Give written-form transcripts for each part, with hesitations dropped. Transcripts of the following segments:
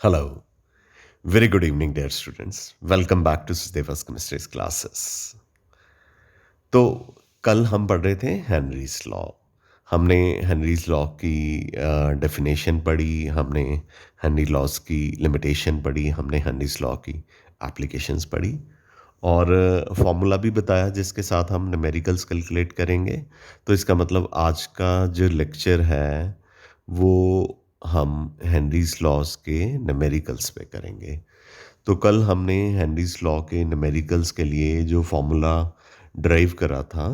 Hello. Very good evening, dear students. Welcome back to Sudeva's Chemistry's classes. तो कल हम पढ़ रहे थे हेनरीज लॉ। हमने हेनरीज लॉ की डेफिनेशन पढ़ी, हमने हेनरी लॉज की लिमिटेशन पढ़ी, हमने हेनरीज लॉ की एप्लीकेशंस पढ़ी और फॉर्मूला भी बताया जिसके साथ हम न्यूमेरिकल्स कैलकुलेट करेंगे। तो इसका मतलब आज का जो लेक्चर है वो हम हेनरीज लॉज के न्यूमेरिकल्स पे करेंगे। तो कल हमने हेनरीज लॉ के न्यूमेरिकल्स के लिए जो फॉर्मूला ड्राइव करा था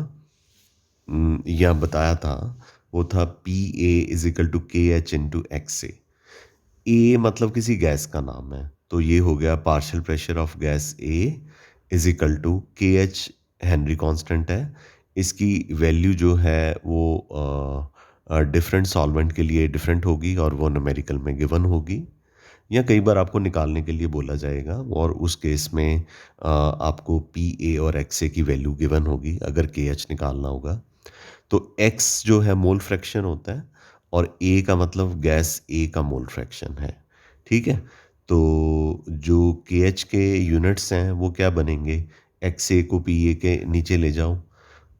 या बताया था वो था P A is equal to K H into X A मतलब किसी गैस का नाम है, तो ये हो गया partial pressure of gas A is equal to K H Henry constant है। इसकी वैल्यू जो है वो डिफरेंट सॉल्वेंट के लिए डिफरेंट होगी और वो न्यूमेरिकल में गिवन होगी, या कई बार आपको निकालने के लिए बोला जाएगा और उस केस में आपको पी ए और एक्स ए की वैल्यू गिवन होगी अगर के एच निकालना होगा। तो एक्स जो है मोल फ्रैक्शन होता है और ए का मतलब गैस ए का मोल फ्रैक्शन है। ठीक है, तो जो के एच के यूनिट्स हैं वो क्या बनेंगे, एक्स ए को पी ए के नीचे ले जाओ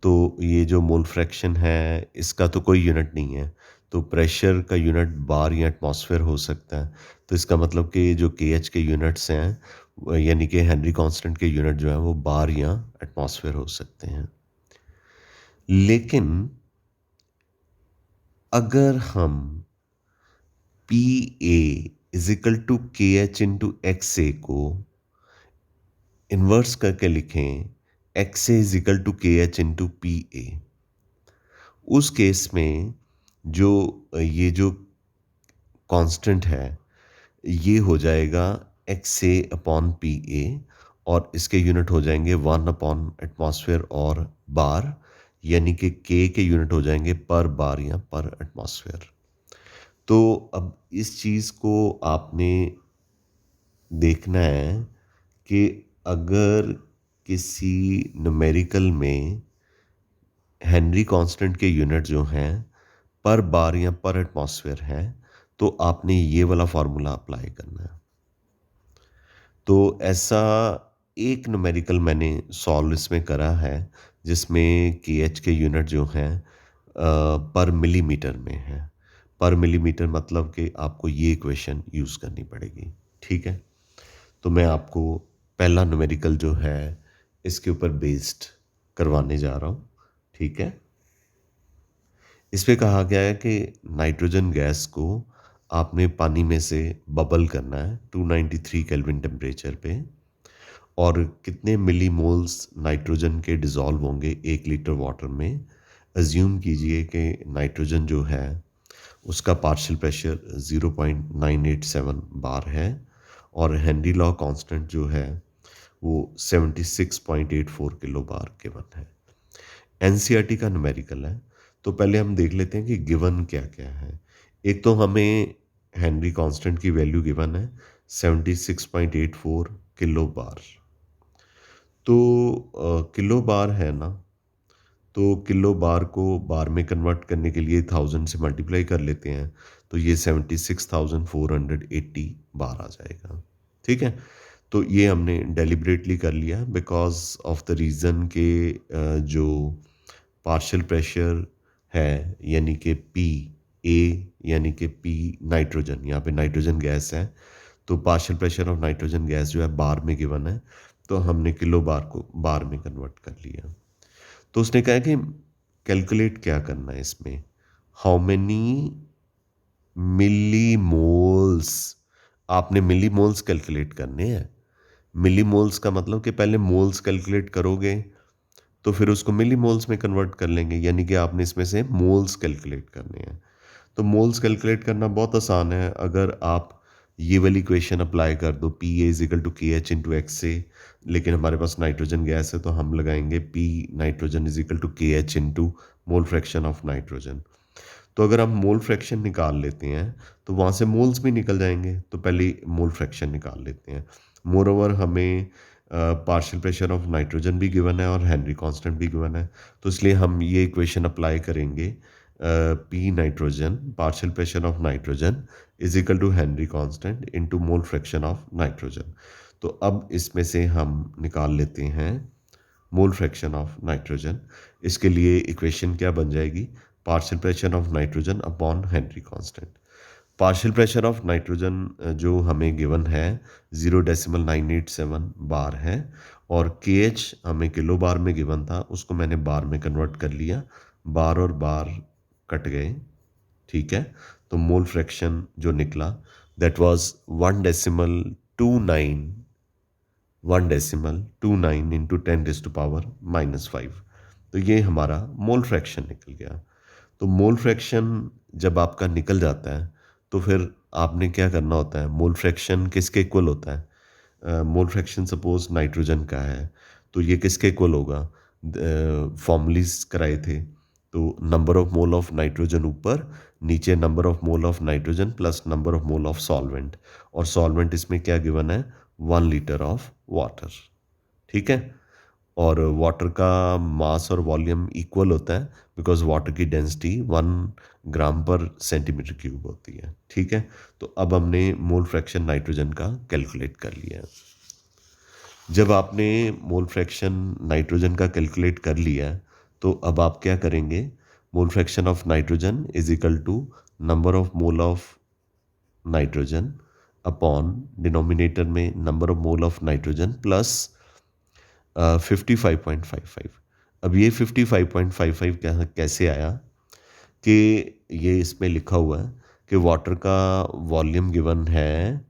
तो ये जो मोल फ्रैक्शन है इसका तो कोई यूनिट नहीं है, तो प्रेशर का यूनिट बार या एटमॉस्फेयर हो सकता है। तो इसका मतलब कि जो के एच के यूनिट्स हैं यानी कि हेनरी कांस्टेंट के यूनिट जो है वो बार या एटमॉस्फेयर हो सकते हैं। लेकिन अगर हम P A is equal to K H into X A को इन्वर्स करके लिखें, X A is equal to K H into P A, उस केस में जो ये जो कांस्टेंट है ये हो जाएगा x A upon P A और इसके यूनिट हो जाएंगे 1 अपॉन एटमॉस्फेयर और बार, यानी कि के यूनिट हो जाएंगे पर बार या पर एटमॉस्फेयर। तो अब इस चीज़ को आपने देखना है कि अगर किसी न्यूमेरिकल में हेनरी कांस्टेंट के यूनिट जो हैं पर बार या पर एटमॉस्फेयर है तो आपने ये वाला फार्मूला अप्लाई करना है। तो ऐसा एक न्यूमेरिकल मैंने सॉल्व इसमें करा है जिसमें के एच के यूनिट जो हैं पर मिलीमीटर में है। पर मिलीमीटर मतलब कि आपको ये इक्वेशन यूज़ करनी पड़ेगी। ठीक है, तो मैं आपको पहला न्यूमेरिकल जो है इसके ऊपर बेस्ड करवाने जा रहा हूँ। ठीक है, इस पे कहा गया है कि नाइट्रोजन गैस को आपने पानी में से बबल करना है 293 केल्विन टेम्परेचर पे, और कितने मिली मोल्स नाइट्रोजन के डिज़ोल्व होंगे 1 लीटर वाटर में। अज्यूम कीजिए कि नाइट्रोजन जो है उसका पार्शियल प्रेशर 0.987 बार है और हेनरी लॉ कांस्टेंट जो है वो 76.84 किलो बार गिवन है। एनसीईआरटी का न्यूमेरिकल है, तो पहले हम देख लेते हैं कि गिवन क्या क्या है। एक तो हमें हेनरी कांस्टेंट की वैल्यू गिवन है 76.84 किलो बार। तो किलो बार है ना, तो किलो बार को बार में कन्वर्ट करने के लिए 1000 से मल्टीप्लाई कर लेते हैं तो ये 76,480 बार आ जाएगा। ठीक है, तो ये हमने डेलिबरेटली कर लिया बिकॉज ऑफ द रीज़न के जो पार्शियल प्रेशर है यानी कि पी ए यानी कि पी नाइट्रोजन, यहाँ पे नाइट्रोजन गैस है तो partial pressure of nitrogen gas जो है बार में गिवन है, तो हमने किलो बार को बार में कन्वर्ट कर लिया। तो उसने कहा कि कैलकुलेट क्या करना है इसमें, हाउ मेनी मिली मोल्स, आपने मिली मोल्स कैलकुलेट करने हैं। मिली मोल्स का मतलब कि पहले मोल्स कैलकुलेट करोगे तो फिर उसको मिली मोल्स में कन्वर्ट कर लेंगे, यानी कि आपने इसमें से मोल्स कैलकुलेट करने हैं। तो मोल्स कैलकुलेट करना बहुत आसान है, अगर आप ये वाली इक्वेशन अप्लाई कर दो P A is equal to K H into x से, लेकिन हमारे पास नाइट्रोजन गैस है तो हम लगाएंगे P nitrogen is equal to K H into mole fraction of nitrogen. तो अगर हम मोल फ्रैक्शन निकाल लेते हैं तो वहाँ से मोल्स भी निकल जाएंगे, तो पहले मोल फ्रैक्शन निकाल लेते हैं। मोर ओवर हमें पार्शियल प्रेशर ऑफ नाइट्रोजन भी गिवन है और हेनरी कांस्टेंट भी गिवन है, तो इसलिए हम ये इक्वेशन अप्लाई करेंगे P nitrogen, partial pressure of nitrogen is equal to Henry constant into mole fraction of nitrogen. तो अब इसमें से हम निकाल लेते हैं मोल फ्रैक्शन ऑफ नाइट्रोजन। इसके लिए इक्वेशन क्या बन जाएगी? Partial pressure of nitrogen upon Henry constant. Partial pressure of nitrogen जो हमें गिवन है 0.987 बार है, और के एच हमें किलो बार में गिवन था, उसको मैंने बार में कन्वर्ट कर लिया, बार और बार कट गए, ठीक है। तो मोल फ्रैक्शन जो निकला दैट वाज 1.29 1.29 इंटू 10⁻⁻5। तो ये हमारा मोल फ्रैक्शन निकल गया। तो मोल फ्रैक्शन जब आपका निकल जाता है तो फिर आपने क्या करना होता है? मोल फ्रैक्शन किसके इक्वल होता है? मोल फ्रैक्शन सपोज नाइट्रोजन का है तो ये किसके इक्वल होगा? फॉर्मूलीज कराए थे, तो number of mole of nitrogen ऊपर, नीचे number of mole of nitrogen plus number of mole of solvent, और सॉल्वेंट इसमें क्या गिवन है? 1 लीटर ऑफ वाटर, ठीक है। और वाटर का मास और वॉल्यूम इक्वल होता है बिकॉज वाटर की डेंसिटी 1 ग्राम पर सेंटीमीटर क्यूब होती है, ठीक है। तो अब हमने मोल फ्रैक्शन नाइट्रोजन का कैलकुलेट कर लिया है। जब आपने मोल फ्रैक्शन नाइट्रोजन का कैलकुलेट कर लिया है तो अब आप क्या करेंगे? Mole fraction of nitrogen is equal to number of mole of nitrogen upon denominator में number of mole of nitrogen plus 55.55। अब ये 55.55 कैसे आया? कि ये इसमें लिखा हुआ है कि वाटर का वॉल्यूम गिवन है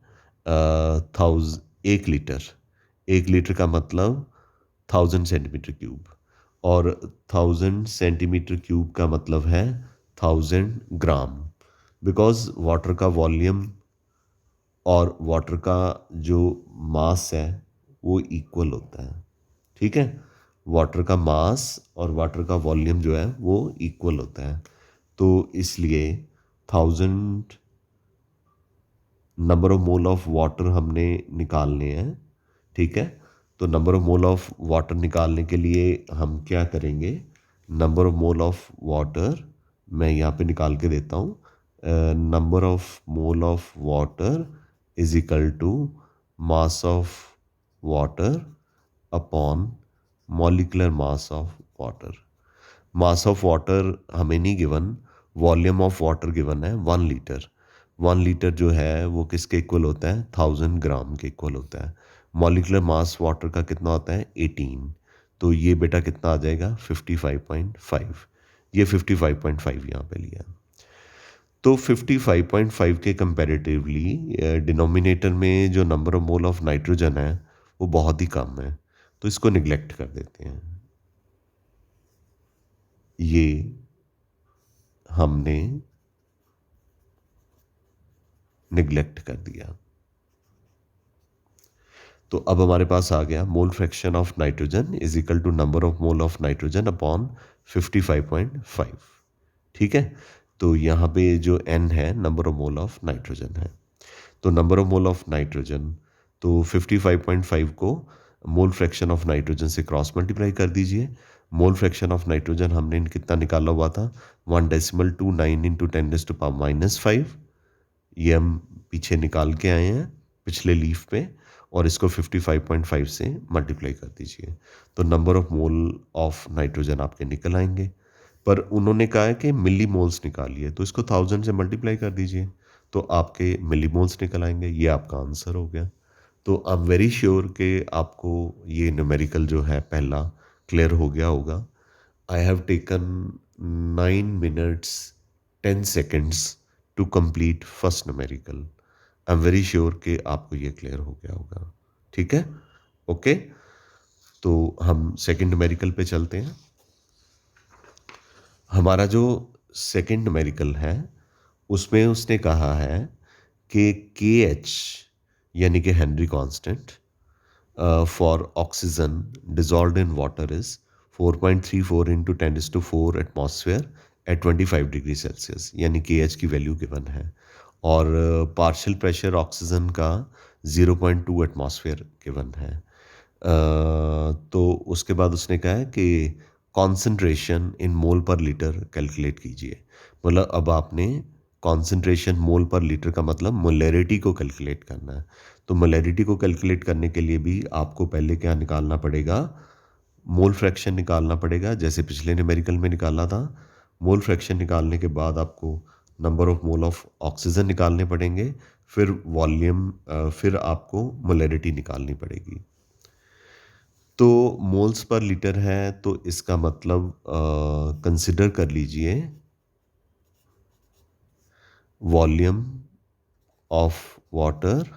1 लीटर। 1 लीटर का मतलब 1000 सेंटीमीटर क्यूब, और 1000 सेंटीमीटर क्यूब का मतलब है 1000 ग्राम, बिकॉज वाटर का वॉल्यूम और वाटर का जो मास है वो इक्वल होता है, ठीक है। वाटर का मास और वाटर का वॉल्यूम जो है वो इक्वल होता है, तो इसलिए 1000 number of mole of water हमने निकालने हैं, ठीक है। तो number of mole of water निकालने के लिए हम क्या करेंगे? Number of mole of water मैं यहाँ पे निकाल के देता हूँ। Number of mole of water is equal to mass of water upon molecular mass of water. Mass of water हमें नहीं given, volume of water given है 1 लीटर। 1 लीटर जो है वो किसके इक्वल होता है? 1000 ग्राम के इक्वल होता है। मॉलिक्यूलर मास वाटर का कितना होता है? 18। तो ये बेटा कितना आ जाएगा? 55.5। ये 55.5 यहाँ पे लिया। तो 55.5 के कंपैरेटिवली डिनोमिनेटर में जो number of mole of nitrogen है वो बहुत ही कम है, तो इसको निगलेक्ट कर देते हैं। ये हमने निगलेक्ट कर दिया। तो अब हमारे पास आ गया mole fraction of nitrogen is equal to number of mole of nitrogen upon 55.5, ठीक है। तो यहाँ पे जो n है number of mole of nitrogen है, तो number of mole of nitrogen, तो 55.5 को मोल फ्रैक्शन ऑफ नाइट्रोजन से क्रॉस मल्टीप्लाई कर दीजिए। मोल फ्रैक्शन ऑफ नाइट्रोजन हमने कितना निकाला हुआ था? 1.29 इंटू 10⁻⁻5। ये हम पीछे निकाल के आए हैं पिछले लीफ पे, और इसको 55.5 से मल्टीप्लाई कर दीजिए, तो number of mole of nitrogen आपके निकल आएंगे। पर उन्होंने कहा है कि मिली मोल्स निकालिए, तो इसको 1000 से मल्टीप्लाई कर दीजिए तो आपके मिली मोल्स निकल आएंगे। ये आपका आंसर हो गया। तो आई एम वेरी श्योर कि आपको ये न्यूमेरिकल जो है पहला क्लियर हो गया होगा। I have taken 9 minutes 10 seconds to complete first numerical. I'm very sure कि आपको ये क्लियर हो गया होगा, ठीक है। ओके, तो हम सेकंड न्यूमेरिकल पे चलते हैं। हमारा जो सेकंड न्यूमेरिकल है उसमें उसने कहा है कि के एच यानी कि Henry constant for oxygen dissolved in water is 4.34 into 10⁴ atmosphere at 25 degree Celsius, यानी के एच की वैल्यू गिवन है। और पार्शियल प्रेशर ऑक्सीजन का 0.2 एटमॉस्फेयर गिवन है। तो उसके बाद उसने कहा है कि कॉन्सेंट्रेशन इन मोल पर लीटर कैलकुलेट कीजिए। मतलब अब आपने कॉन्सेंट्रेशन मोल पर लीटर का मतलब मोलैरिटी को कैलकुलेट करना है। तो मोलैरिटी को कैलकुलेट करने के लिए भी आपको पहले क्या निकालना पड़ेगा, मोल फ्रैक्शन निकालना पड़ेगा, जैसे पिछले न्यूमेरिकल में निकाला था। मोल फ्रैक्शन निकालने के बाद आपको number of mole of oxygen निकालने पड़ेंगे, फिर वॉल्यूम, फिर आपको मोलैरिटी निकालनी पड़ेगी। तो मोल्स पर लीटर है, तो इसका मतलब कंसिडर कर लीजिए volume of water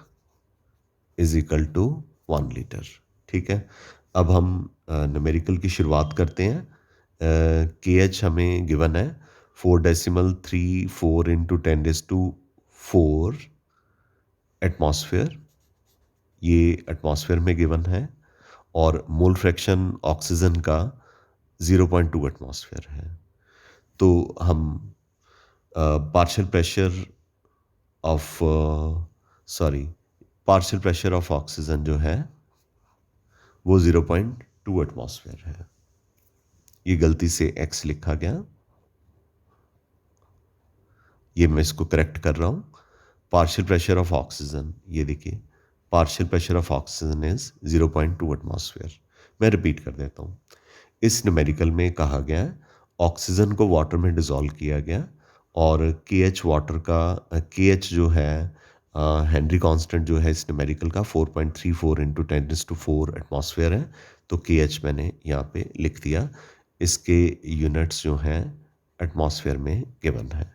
is equal to 1 litre. ठीक है, अब हम न्यूमेरिकल की शुरुआत करते हैं। के एच हमें गिवन है 4.34 इंटू 10⁻⁴ एटमॉस्फेयर, ये एटमॉस्फेयर में गिवन है, और मोल फ्रैक्शन ऑक्सीजन का 0.2 एटमॉस्फेयर है। तो हम partial pressure of sorry partial pressure of oxygen जो है वो 0.2 एटमॉस्फेयर है। ये गलती से एक्स लिखा गया, ये मैं इसको करेक्ट कर रहा हूँ। पार्शियल प्रेशर ऑफ ऑक्सीजन, ये देखिए, partial pressure of oxygen is 0.2 atmosphere. मैं रिपीट कर देता हूँ। इस न्यूमेरिकल में कहा गया है ऑक्सीजन को वाटर में डिसॉल्व किया गया, और के एच वाटर का के एच जो है हेनरी कांस्टेंट जो है इस न्यूमेरिकल का 4.34 इंटू 10⁻⁴ एटमॉस्फेयर है। तो के एच मैंने यहाँ पे लिख दिया, इसके यूनिट्स जो हैं एटमॉस्फेयर में गिवन है।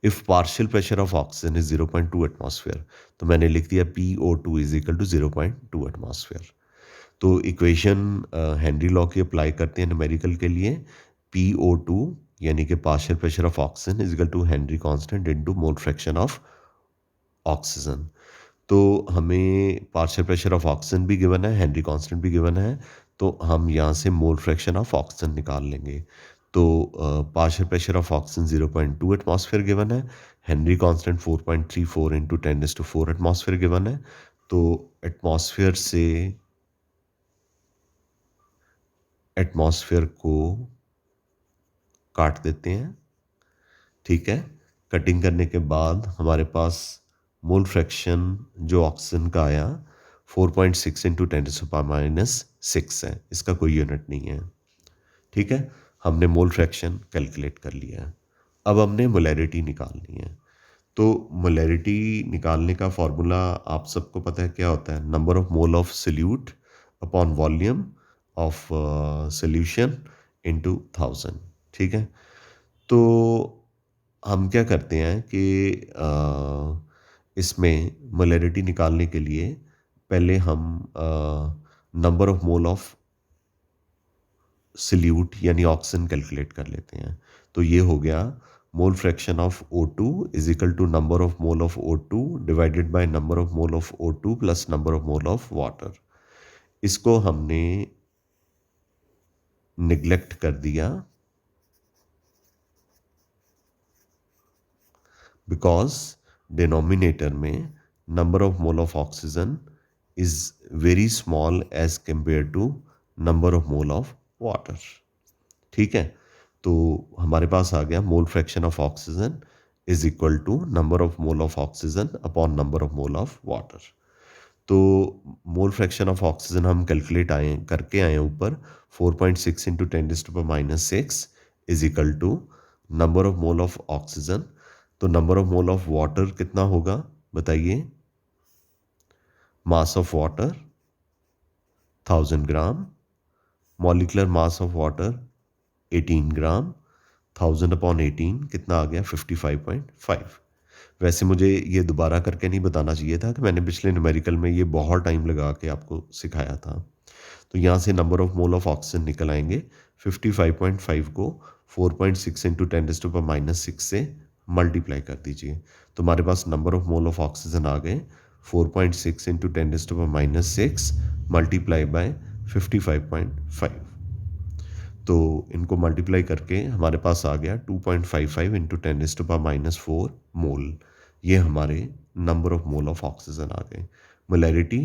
If partial pressure of oxygen is 0.2 atmosphere, तो मैंने लिख दिया PO2 is equal to 0.2 atmosphere. तो इक्वेशन हेनरी लॉ की अप्लाई करते हैं न्यूमेरिकल के लिए। PO2 यानी कि partial pressure of oxygen is equal to Henry constant into mole fraction of oxygen. तो हमें पार्शियल प्रेशर ऑफ ऑक्सीजन भी गिवन है, हेनरी कांस्टेंट भी गिवन है, तो हम यहाँ से मोल फ्रैक्शन ऑफ ऑक्सीजन निकाल लेंगे। तो partial pressure of oxygen 0.2 atmosphere given है, Henry constant 4.34 into 10⁻⁴ atmosphere given है। तो एटमॉस्फेयर से एटमॉस्फेयर को काट देते हैं। ठीक है, कटिंग करने के बाद हमारे पास मोल फ्रैक्शन जो ऑक्सीजन का आया 4.6 इंटू 10⁻⁻6 है, इसका कोई यूनिट नहीं है। ठीक है, हमने मोल फ्रैक्शन कैलकुलेट कर लिया है। अब हमने मोलैरिटी निकालनी है। तो मोलैरिटी निकालने का फॉर्मूला आप सबको पता है क्या होता है, number of mole of solute upon volume of solution into 1000। ठीक है, तो हम क्या करते हैं कि इसमें मोलैरिटी निकालने के लिए पहले हम number of mole of solute यानी ऑक्सीजन कैलकुलेट कर लेते हैं। तो ये हो गया mole fraction of O2 is equal to number of mole of O2 divided by number of mole of O2 plus number of mole of water. इसको हमने निग्लेक्ट कर दिया बिकॉज डिनोमिनेटर में number of mole of oxygen is very small as compare to number of mole of water. ठीक है, तो हमारे पास आ गया mole fraction of oxygen is equal to number of mole of oxygen upon number of mole of water. तो mole fraction of oxygen हम calculate करके आए ऊपर 4.6 into 10⁻⁶ is equal to number of mole of oxygen. तो number of mole of water कितना होगा बताइए, mass of water 1000 gram, molecular mass of water 18 gram, 1000/18 कितना आ गया 55.5। वैसे मुझे ये दोबारा करके नहीं बताना चाहिए था कि मैंने पिछले न्यूमेरिकल में ये बहुत टाइम लगा के आपको सिखाया था। तो यहाँ से number of mole of oxygen निकल आएंगे, 55.5 को 4.6 इंटू 10⁻⁻6 से मल्टीप्लाई कर दीजिए, तो हमारे पास number of mole of oxygen आ गए 4.6 इंटू 10⁻⁻6 मल्टीप्लाई बाय 55.5। तो इनको मल्टीप्लाई करके हमारे पास आ गया 2.55 इंटू 10⁻⁴ मोल। ये हमारे number of mole of oxygen आ गए। Molarity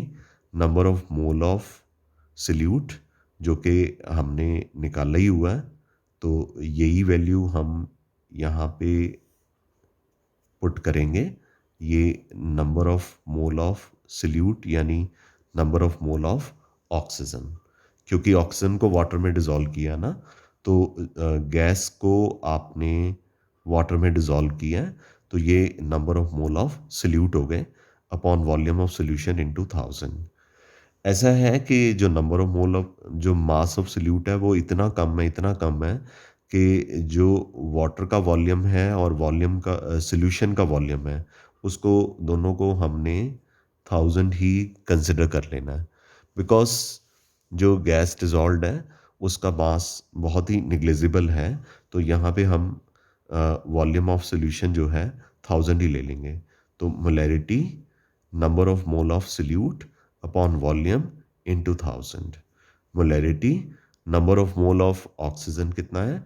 number of mole of solute जो कि हमने निकाला ही हुआ है तो यही वैल्यू हम यहाँ पे पुट करेंगे, ये number of mole of solute यानी number of mole of oxygen, क्योंकि ऑक्सीजन को वाटर में डिज़ोल्व किया ना, तो गैस को आपने वाटर में डिज़ोल्व किया है, तो ये number of mole of salute हो गए upon volume of solution into 1000। ऐसा है कि जो नंबर ऑफ मोल ऑफ जो मास ऑफ सल्यूट है वो इतना कम है कि जो वाटर का वॉल्यूम है और वॉल्यूम का सॉल्यूशन का वॉल्यूम है, उसको दोनों को हमने 1000 ही कंसिडर कर लेना है, बिकॉज़ जो गैस डिज़ॉल्व्ड है उसका मास बहुत ही नेग्लिजिबल है, तो यहाँ पे हम वॉल्यूम ऑफ सॉल्यूशन जो है 1000 ही ले लेंगे। तो molarity number of mole of salute upon volume into 1000। Molarity number of mole of oxygen कितना है,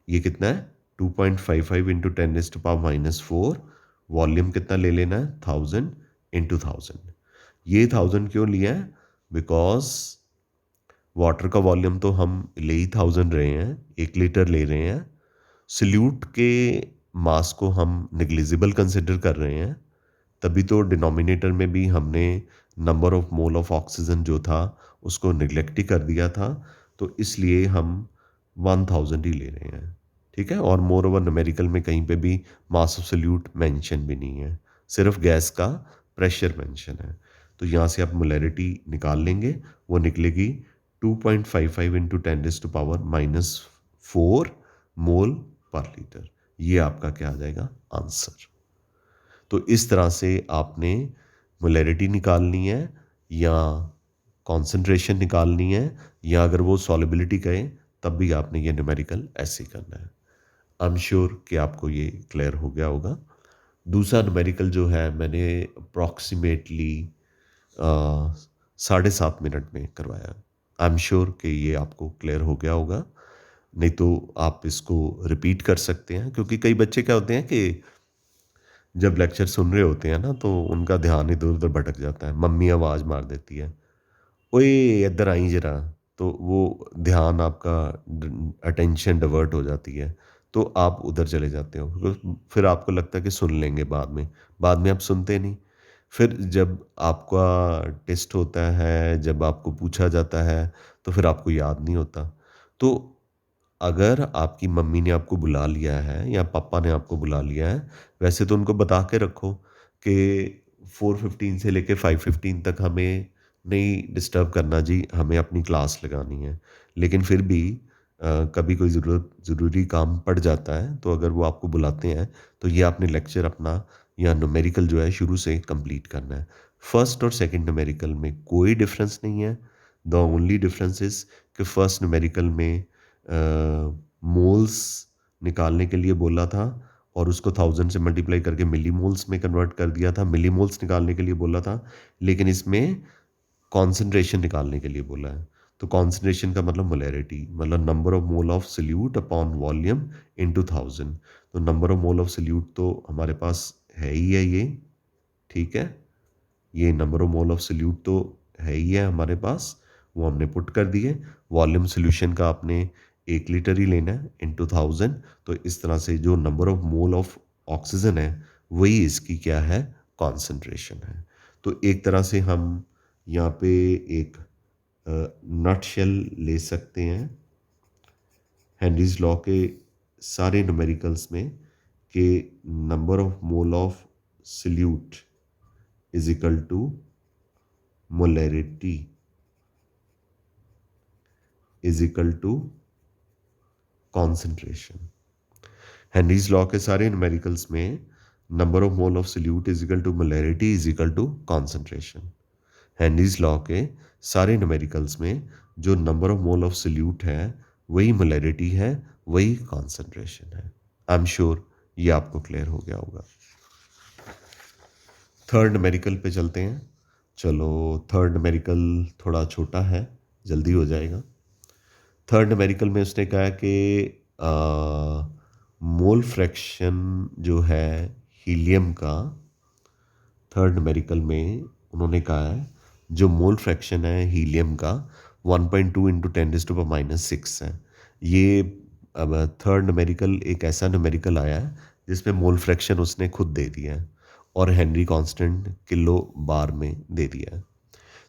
ये कितना है 2.55 इंटू 10⁻⁻⁴। वॉल्यूम कितना ले लेना है 1000 इंटू 1000। ये 1000 क्यों लिया है, बिकॉज वाटर का वॉल्यूम तो हम ले ही 1000 रहे हैं, 1 लीटर ले रहे हैं, सल्यूट के मास को हम नेग्लिजिबल कंसिडर कर रहे हैं, तभी तो डिनोमिनेटर में भी हमने number of mole of oxygen जो था उसको निगलेक्ट ही कर दिया था, तो इसलिए हम 1000 ही ले रहे हैं। ठीक है, और मोर ओवर न्यूमेरिकल में कहीं पे भी मास ऑफ सल्यूट मेंशन भी नहीं है, सिर्फ गैस का प्रेशर मेंशन है। तो यहाँ से आप मोलैरिटी निकाल लेंगे, वो निकलेगी 2.55 इंटू 10⁻⁻⁴ मोल पर लीटर। ये आपका क्या आ जाएगा आंसर। तो इस तरह से आपने मोलैरिटी निकालनी है या कॉन्सेंट्रेशन निकालनी है, या अगर वो सॉलिबिलिटी कहे तब भी आपने ये न्यूमेरिकल ऐसे ही करना है। आई एम श्योर कि आपको ये क्लियर हो गया होगा। दूसरा न्यूमेरिकल जो है मैंने अप्रॉक्सीमेटली 7.5 मिनट में करवाया। आई एम श्योर कि ये आपको क्लियर हो गया होगा, नहीं तो आप इसको रिपीट कर सकते हैं, क्योंकि कई बच्चे क्या होते हैं कि जब लेक्चर सुन रहे होते हैं ना तो उनका ध्यान इधर उधर भटक जाता है, मम्मी आवाज़ मार देती है, ओए इधर आई जरा, तो वो ध्यान आपका अटेंशन डिवर्ट हो जाती है, तो आप उधर चले जाते हो, फिर आपको लगता है कि सुन लेंगे बाद में आप सुनते नहीं। फिर जब आपका टेस्ट होता है, जब आपको पूछा जाता है, तो फिर आपको याद नहीं होता। तो अगर आपकी मम्मी ने आपको बुला लिया है या पापा ने आपको बुला लिया है, वैसे तो उनको बता के रखो कि 4:15 से लेके 5:15 तक हमें नहीं डिस्टर्ब करना जी, हमें अपनी क्लास लगानी है। लेकिन फिर भी कभी कोई ज़रूरी काम पड़ जाता है, तो अगर वो आपको बुलाते हैं, तो ये आपने लेक्चर अपना या न्यूमेरिकल जो है शुरू से कंप्लीट करना है। फर्स्ट और सेकंड न्यूमेरिकल में कोई डिफरेंस नहीं है। द ओनली डिफरेंस इज़ कि फर्स्ट न्यूमेरिकल में मोल्स निकालने के लिए बोला था और उसको 1000 से मल्टीप्लाई करके मिली मोल्स में कन्वर्ट कर दिया था, मिली मोल्स निकालने के लिए बोला था, लेकिन इसमें कॉन्सेंट्रेशन निकालने के लिए बोला है। तो कॉन्सेंट्रेशन का मतलब मोलैरिटी, मतलब number of mole of salute upon volume into 1000। तो number of mole of salute तो हमारे पास है ही है ये, ठीक है, ये number of mole of salute तो है ही है हमारे पास, वो हमने पुट कर दिए। वॉल्यूम सॉल्यूशन का आपने 1 लीटर ही लेना है इनटू 1000, तो इस तरह से जो number of mole of oxygen है वही इसकी क्या है कॉन्सेंट्रेशन है। तो एक तरह से हम यहाँ पे एक नट शेल ले सकते हैं हेनरीज लॉ के सारे न्यूमेरिकल्स में कि number of mole of solute is equal to molarity is equal to concentration. Henry's law के सारे न्यूमेरिकल्स में number of mole of solute is equal to molarity is equal to concentration. Henry's law के सारे numericals में जो number of mole of solute है वही molarity है, वही कॉन्सेंट्रेशन है। आई एम श्योर ये आपको क्लियर हो गया होगा। थर्ड न्यूमेरिकल पे चलते हैं। चलो, थर्ड न्यूमेरिकल थोड़ा छोटा है, जल्दी हो जाएगा। थर्ड न्यूमेरिकल में उसने कहा कि मोल फ्रैक्शन जो है हीलियम का, थर्ड न्यूमेरिकल में उन्होंने कहा है जो मोल फ्रैक्शन है हीलियम का 1.2 इंटू 10⁻⁶ है। ये अब थर्ड न्यूमेरिकल एक ऐसा न्यूमेरिकल आया है जिसमें मोल फ्रैक्शन उसने खुद दे दिया है और हेनरी कांस्टेंट किलो बार में दे दिया है।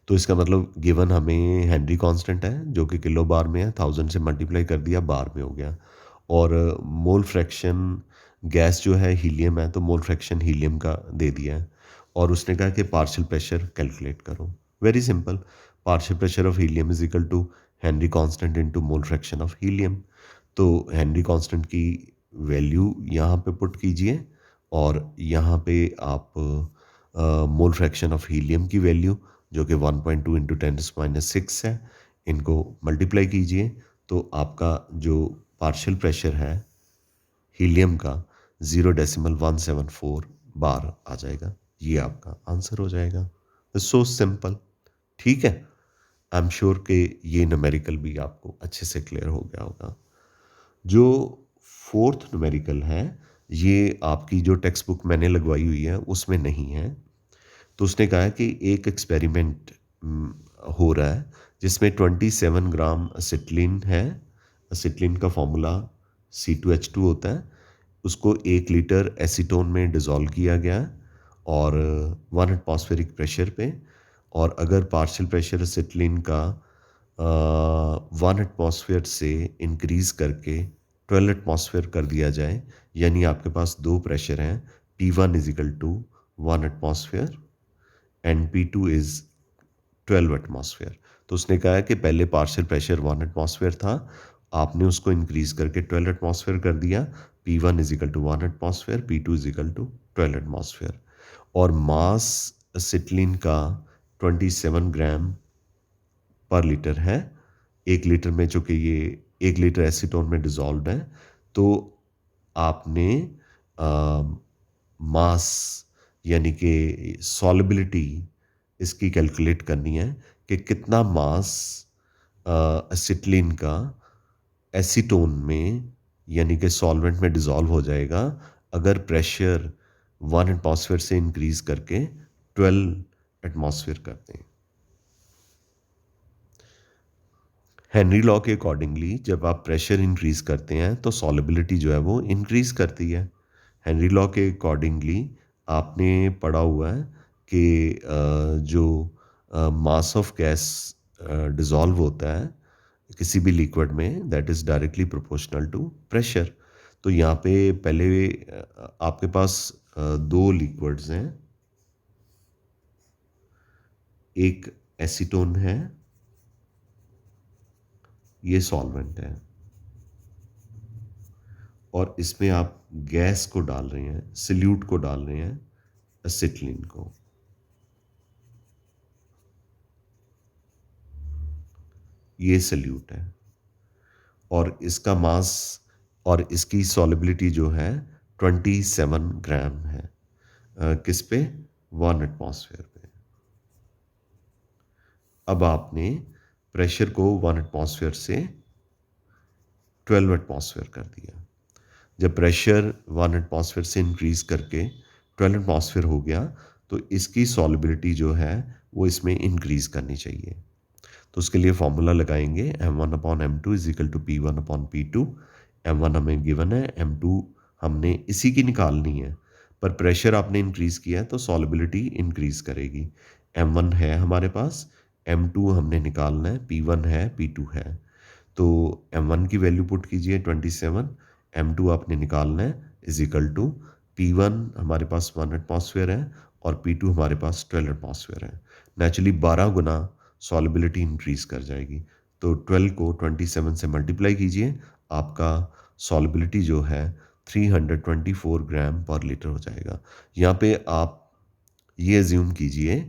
तो इसका मतलब गिवन हमें हेनरी कांस्टेंट है जो कि किलो बार में है, 1000 से मल्टीप्लाई कर दिया बार में हो गया। और मोल फ्रैक्शन गैस जो है हीलियम है, तो मोल फ्रैक्शन हीलियम का दे दिया है। और उसने कहा कि पार्शियल प्रेशर कैलकुलेट करो। Very simple, partial pressure of helium is equal to Henry constant into mole fraction of helium. तो हेनरी कांस्टेंट की वैल्यू यहाँ पे पुट कीजिए और यहाँ पे आप मोल फ्रैक्शन ऑफ हीलियम की वैल्यू जो कि 1.2 इंटू 10⁻⁶ है, इनको मल्टीप्लाई कीजिए तो आपका जो पार्शियल प्रेशर है हीलियम का 0.174 बार आ जाएगा। ये आपका आंसर हो जाएगा। So simple. ठीक है, आई एम श्योर कि ये न्यूमेरिकल भी आपको अच्छे से क्लियर हो गया होगा। जो फोर्थ न्यूमेरिकल है ये आपकी जो टेक्स्ट बुक मैंने लगवाई हुई है उसमें नहीं है। तो उसने कहा है कि एक एक्सपेरिमेंट हो रहा है जिसमें 27 ग्राम असिटिलीन है। असिटिलीन का फॉर्मूला C2H2 होता है। उसको 1 लीटर एसीटोन में डिज़ोल्व किया गया और 1 एटमॉस्फेरिक प्रेशर पे। और अगर पार्शियल प्रेशर असिटिलीन का 1 एटमॉस्फेयर से इंक्रीज़ करके 12 एटमॉस्फेयर कर दिया जाए, यानी आपके पास दो प्रेशर हैं, P1 is equal to 1 atmosphere and P2 is 12 atmosphere. तो उसने कहा है कि पहले पार्शियल प्रेशर 1 एटमॉस्फेयर था, आपने उसको इंक्रीज करके 12 एटमॉस्फेयर कर दिया। P1 is equal to 1 atmosphere, P2 is equal to 12 atmosphere. और मास एसिटिलीन का 27 ग्राम पर लीटर है। 1 लीटर में, चूंकि ये 1 लीटर एसीटोन में डिजॉल्व है, तो आपने मास यानी कि सॉलिबिलिटी इसकी कैलकुलेट करनी है कि कितना मास एसिटिलीन का एसीटोन में यानी कि सॉल्वेंट में डिजॉल्व हो जाएगा अगर प्रेशर 1 एटमॉस्फेयर से इंक्रीज करके 12 एटमॉस्फेयर करते हैं। हेनरी लॉ के अकॉर्डिंगली जब आप प्रेशर इंक्रीज करते हैं तो सॉलिबिलिटी जो है वो इंक्रीज करती है। हेनरी लॉ के अकॉर्डिंगली आपने पढ़ा हुआ है कि जो मास ऑफ गैस डिज़ोल्व होता है किसी भी लिक्विड में, that is directly proportional to pressure. तो यहाँ पे पहले आपके पास दो लिक्विड्स हैं, एक एसीटोन है, ये सॉल्वेंट है, और इसमें आप गैस को डाल रहे हैं, सल्यूट को डाल रहे हैं, एसिटिलीन को। ये सल्यूट है और इसका मास और इसकी सॉलिबिलिटी जो है 27 ग्राम है। किस पे? 1 एटमॉस्फेयर पे। अब आपने प्रेशर को 1 एटमॉस्फेयर से 12 एटमॉस्फेयर कर दिया। जब प्रेशर 1 एटमॉस्फेयर से इंक्रीज करके 12 एटमॉस्फेयर हो गया तो इसकी सॉलिबिलिटी जो है वो इसमें इंक्रीज करनी चाहिए। तो उसके लिए फॉर्मूला लगाएंगे m1/m2 is equal to P1/P2। m1 हमें गिवन है, m2 हमने इसी की निकालनी है, पर प्रेशर आपने इंक्रीज किया है तो सॉलिबिलिटी इंक्रीज करेगी। m1 है हमारे पास, m2 हमने निकालना है, p1 है, p2 है। तो m1 की वैल्यू पुट कीजिए 27, m2 आपने निकालना है इज इक्वल टू P1 हमारे पास 1 एटमॉस्फेयर है और P2 हमारे पास 12 एटमॉस्फेयर है। नेचुरली 12 गुना सॉलिबिलिटी इंक्रीज कर जाएगी। तो 12 को 27 से मल्टीप्लाई कीजिए, आपका सॉलिबिलिटी जो है 324 ग्राम पर लीटर हो जाएगा। यहाँ पे आप ये एज्यूम कीजिए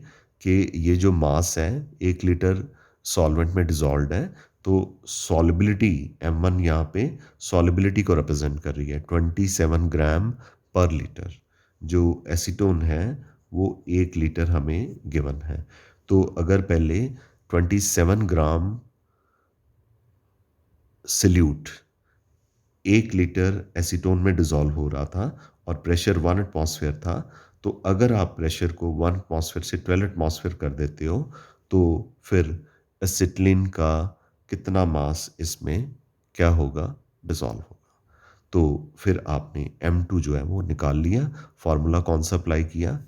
कि ये जो मास है 1 लीटर सॉल्वेंट में डिजॉल्व है, तो सॉलिबिलिटी m1 यहाँ पे सॉलिबिलिटी को रिप्रेजेंट कर रही है 27 ग्राम पर लीटर। जो एसीटोन है वो 1 लीटर हमें गिवन है। तो अगर पहले 27 ग्राम सल्यूट 1 लीटर एसीटोन में डिजॉल्व हो रहा था और प्रेशर 1 एटमॉस्फेयर था, तो अगर आप प्रेशर को 1 एटमॉस्फेयर से 12 एटमॉस्फेयर कर देते हो तो फिर एसिटिलीन का कितना मास इसमें क्या होगा, डिसॉल्व होगा। तो फिर आपने M2 जो है वो निकाल लिया। फॉर्मूला कौन सा अप्लाई किया,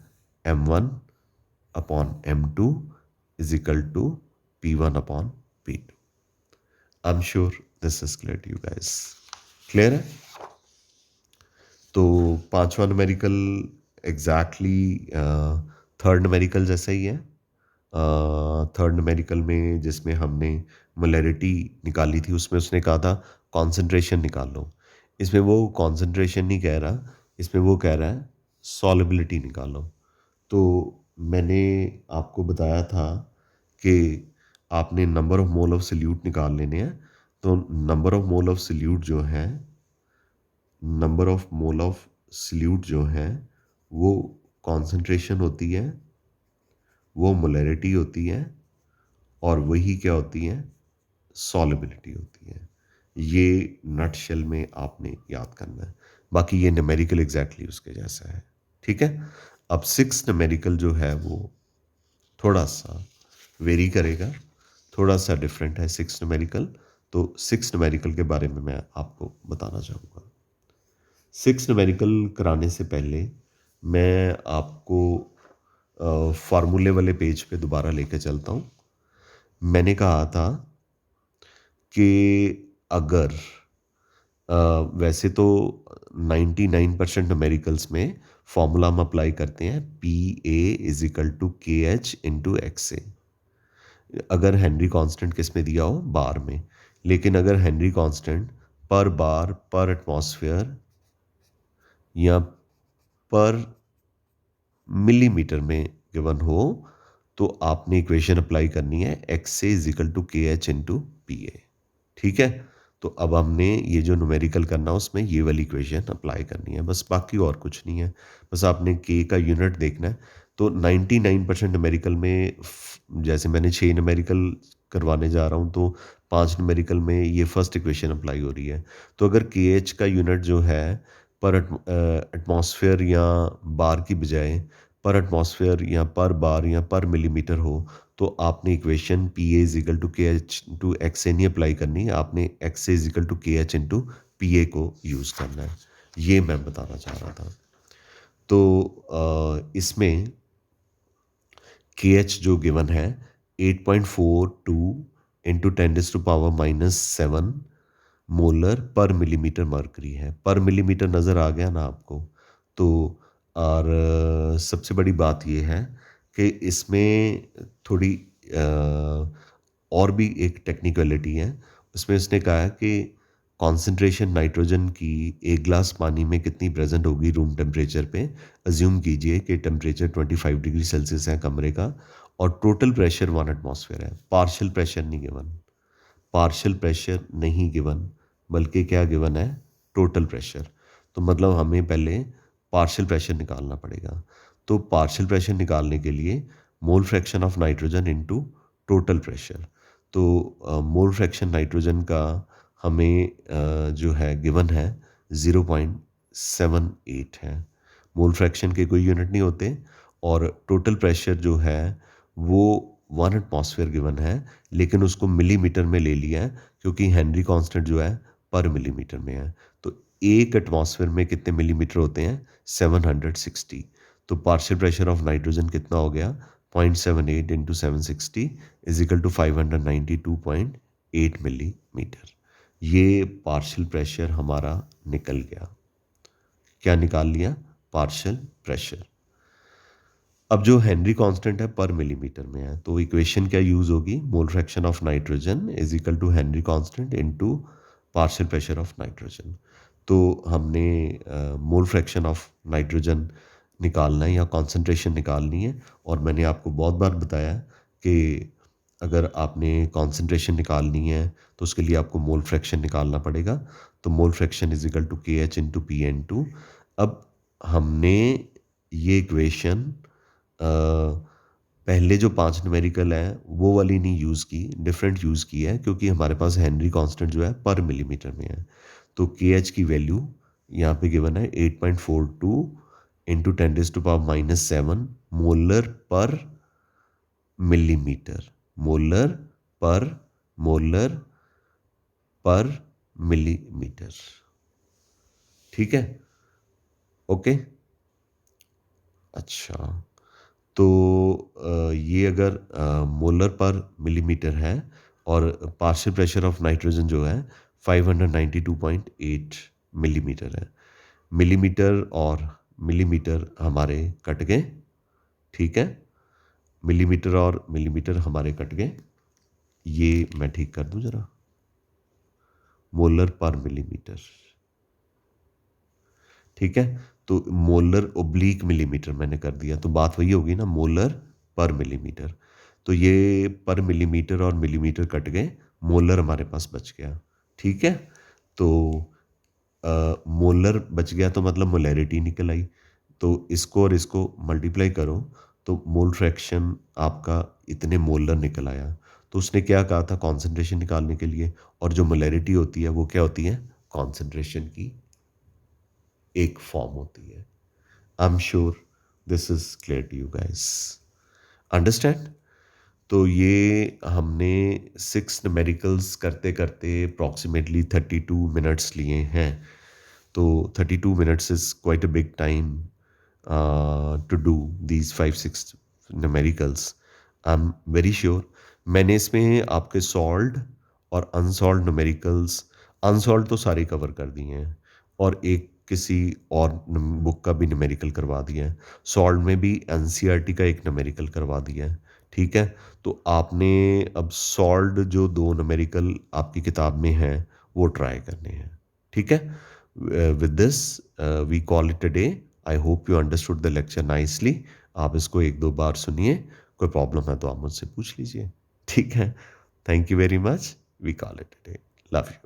M1 upon M2 is equal to P1 upon P2। I am sure this is clear to you guys. Clear है? तो पांचवा न्यूमेरिकल एग्जैक्टली थर्ड न्यूमेरिकल जैसा ही है। थर्ड न्यूमेरिकल में जिसमें हमने मोलैरिटी निकाली थी, उसमें उसने कहा था कॉन्सेंट्रेशन निकाल लो। इसमें वो कॉन्सेंट्रेशन नहीं कह रहा, इसमें वो कह रहा है सॉलिबिलिटी निकालो। तो मैंने आपको बताया था कि आपने number of mole of salute निकाल लेने हैं। तो number of mole of salute जो है, number of mole of salute जो है वो कॉन्सेंट्रेशन होती है, वो मोलैरिटी होती है, और वही क्या होती है, सॉलिबिलिटी होती है। ये नटशेल में आपने याद करना है। बाकी ये न्यूमेरिकल एग्जैक्टली उसके जैसा है। ठीक है। अब सिक्स न्यूमेरिकल जो है वो थोड़ा सा वेरी करेगा, थोड़ा सा डिफरेंट है सिक्स न्यूमेरिकल। तो सिक्स न्यूमेरिकल के बारे में मैं आपको बताना चाहूँगा। सिक्स न्यूमेरिकल कराने से पहले मैं आपको फार्मूले वाले पेज पे दोबारा लेके चलता हूँ। मैंने कहा था कि अगर वैसे तो 99% न्यूमेरिकल्स में फॉर्मूला हम अप्लाई करते हैं PA is equal to KH into XA, अगर हेनरी कांस्टेंट किस में दिया हो, बार में। लेकिन अगर हेनरी कांस्टेंट पर बार, पर एटमॉस्फेयर या पर मिलीमीटर में गिवन हो, तो आपने इक्वेशन अप्लाई करनी है XA is equal to KH into PA। ठीक है। तो अब हमने ये जो न्यूमेरिकल करना उसमें ये वाली इक्वेशन अप्लाई करनी है, बस बाकी और कुछ नहीं है। बस आपने के का यूनिट देखना है। तो 99% न्यूमेरिकल में जैसे मैंने 6 न्यूमेरिकल करवाने जा रहा हूँ, तो 5 न्यूमेरिकल में ये फर्स्ट इक्वेशन अप्लाई हो रही है। तो अगर के एच का यूनिट जो है पर एटमॉस्फेयर या बार की बजाय पर एटमॉस्फेयर या पर बार या पर मिलीमीटर हो, तो आपने equation P A is equal to K H into X A नहीं अप्लाई करनी, आपने X A is equal to K H into P A को यूज़ करना है। ये मैं बताना चाह रहा था। तो इसमें के एच जो गिवन है 8.42 इंटू 10⁻⁻7 मोलर पर मिलीमीटर मर्करी है। पर मिलीमीटर नज़र आ गया ना आपको? तो और सबसे बड़ी बात ये है कि इसमें थोड़ी और भी एक टेक्निकलिटी है। उसमें उसने कहा है कि कॉन्सेंट्रेशन नाइट्रोजन की एक गिलास पानी में कितनी प्रेजेंट होगी रूम टेम्परेचर पे। अज्यूम कीजिए कि टेम्परेचर 25 डिग्री सेल्सियस है कमरे का, और टोटल प्रेशर 1 एटमॉस्फेयर है। पार्शियल प्रेशर नहीं गिवन, पार्शियल प्रेशर नहीं गिवन, बल्कि क्या गिवन है, टोटल प्रेशर। तो मतलब हमें पहले पार्शियल प्रेशर निकालना पड़ेगा। तो पार्शियल प्रेशर निकालने के लिए मोल fraction of nitrogen into total pressure. तो मोल फ्रैक्शन नाइट्रोजन का हमें जो है गिवन है 0.78 है। मोल फ्रैक्शन के कोई यूनिट नहीं होते। और टोटल प्रेशर जो है वो 1 एटमॉस्फेयर गिवन है, लेकिन उसको मिलीमीटर में ले लिया है क्योंकि हेनरी कांस्टेंट जो है पर मिलीमीटर में है। तो एक एटमॉस्फेयर में कितने मिलीमीटर होते हैं, 760। तो पार्शियल प्रेशर ऑफ नाइट्रोजन कितना हो गया, 0.78 into 760 is equal to 592.8 millimetre. ये पार्शियल प्रेशर हमारा निकल गया। क्या निकाल लिया, पार्शियल प्रेशर। अब जो हेनरी कांस्टेंट है पर मिलीमीटर में है, तो इक्वेशन क्या यूज होगी, mole fraction of nitrogen is equal to Henry constant into partial pressure of nitrogen. तो हमने मोल फ्रैक्शन ऑफ नाइट्रोजन निकालना है या कॉन्सेंट्रेशन निकालनी है। और मैंने आपको बहुत बार बताया कि अगर आपने कॉन्सेंट्रेशन निकालनी है तो उसके लिए आपको मोल फ्रैक्शन निकालना पड़ेगा। तो mole fraction is equal to K H into P N two. अब हमने ये इक्वेशन पहले जो 5 न्यूमेरिकल हैं वो वाली नहीं यूज़ की, डिफरेंट यूज़ की है, क्योंकि हमारे पास हेनरी कांस्टेंट जो है पर मिलीमीटर में है। तो के एच की वैल्यू यहाँ पे गिवन है 8.42 इंटू 10⁻⁻7 मोलर पर मिलीमीटर। मोलर पर मोलर पर मिलीमीटर। ठीक है, ओके। अच्छा, तो ये अगर मोलर पर मिलीमीटर है और पार्शियल प्रेशर ऑफ नाइट्रोजन जो है 592.8 मिलीमीटर है। मिलीमीटर और मिलीमीटर हमारे कट गए, ठीक है? मिलीमीटर और मिलीमीटर हमारे कट गए। ये मैं ठीक कर दूं जरा, मोलर पर मिलीमीटर, ठीक है? तो मोलर ओब्लिक मिलीमीटर मैंने कर दिया, तो बात वही होगी ना, मोलर पर मिलीमीटर। तो ये पर मिलीमीटर और मिलीमीटर कट गए, मोलर हमारे पास बच गया, ठीक है? तो मोलर बच गया तो मतलब मोलैरिटी निकल आई। तो इसको और इसको मल्टीप्लाई करो तो मोल फ्रैक्शन आपका इतने मोलर निकल आया। तो उसने क्या कहा था कॉन्सेंट्रेशन निकालने के लिए, और जो मोलैरिटी होती है वो क्या होती है, कॉन्सेंट्रेशन की एक फॉर्म होती है। I am sure this is clear to you guys, understand? तो ये हमने 6 न्यूमेरिकल्स करते करते अप्रॉक्सीमेटली 32 मिनट्स लिए हैं। तो 32 minutes is quite a big time to do these 5-6 numericals. I'm very sure मैंने इसमें आपके सॉल्व्ड और अनसॉल्व्ड न्यूमेरिकल्स, अनसॉल्व्ड तो सारे कवर कर दिए हैं, और एक किसी और बुक का भी न्यूमेरिकल करवा दिया है। सॉल्व्ड में भी एनसीईआरटी का एक न्यूमेरिकल करवा दिया है, ठीक है? तो आपने अब सॉल्व्ड जो 2 न्यूमेरिकल आपकी किताब में हैं वो ट्राई करने हैं, ठीक है? With this we call it a day. I hope you understood the lecture nicely. आप इसको 1-2 बार सुनिए, कोई प्रॉब्लम है तो आप मुझसे पूछ लीजिए, ठीक है? Thank you very much, we call it a day, love you.